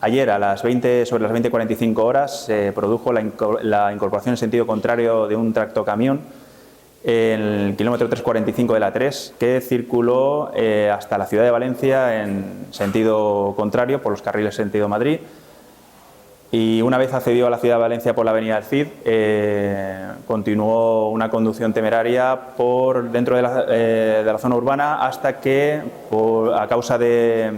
Ayer sobre las 20:45 horas se produjo la incorporación en sentido contrario de un tractocamión en el kilómetro 345 de la 3 que circuló hasta la ciudad de Valencia en sentido contrario por los carriles sentido Madrid, y una vez accedió a la ciudad de Valencia por la avenida del Cid continuó una conducción temeraria por dentro de la zona urbana hasta que, a causa de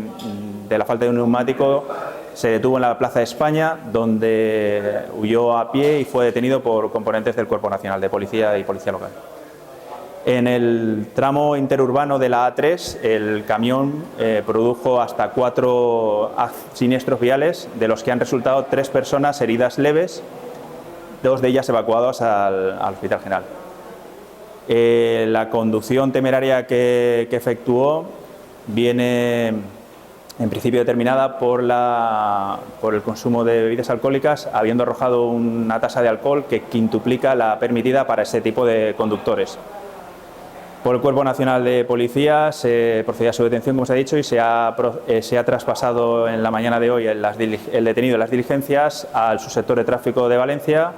la falta de un neumático, se detuvo en la Plaza de España, donde huyó a pie y fue detenido por componentes del Cuerpo Nacional de Policía y Policía Local. En el tramo interurbano de la A3, el camión produjo hasta 4 siniestros viales, de los que han resultado 3 personas heridas leves, 2 de ellas evacuadas al Hospital General. La conducción temeraria que efectuó viene en principio determinada por el consumo de bebidas alcohólicas, habiendo arrojado una tasa de alcohol que quintuplica la permitida para ese tipo de conductores. Por el Cuerpo Nacional de Policía se procedió a su detención, como se ha dicho, y se ha traspasado en la mañana de hoy el detenido en las diligencias al subsector de tráfico de Valencia,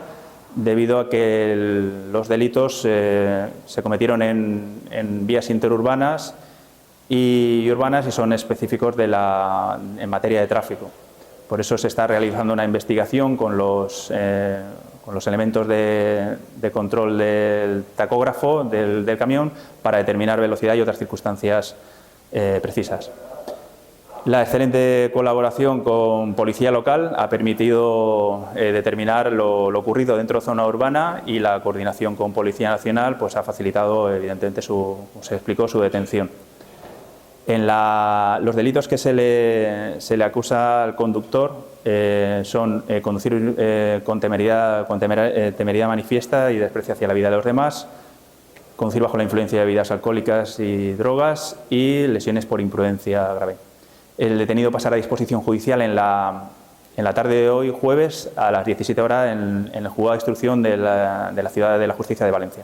debido a que los delitos se cometieron en vías interurbanas y urbanas y son específicos en materia de tráfico. Por eso se está realizando una investigación con los elementos de control del tacógrafo del camión para determinar velocidad y otras circunstancias precisas. La excelente colaboración con Policía Local ha permitido determinar lo ocurrido dentro de zona urbana, y la coordinación con Policía Nacional pues ha facilitado, evidentemente, como se explicó, su detención. Los delitos que se le acusa al conductor son conducir con temeridad manifiesta y desprecio hacia la vida de los demás, conducir bajo la influencia de bebidas alcohólicas y drogas, y lesiones por imprudencia grave. El detenido pasará a disposición judicial en la tarde de hoy, jueves, a las 17 horas, en el juzgado de instrucción de la Ciudad de la Justicia de Valencia.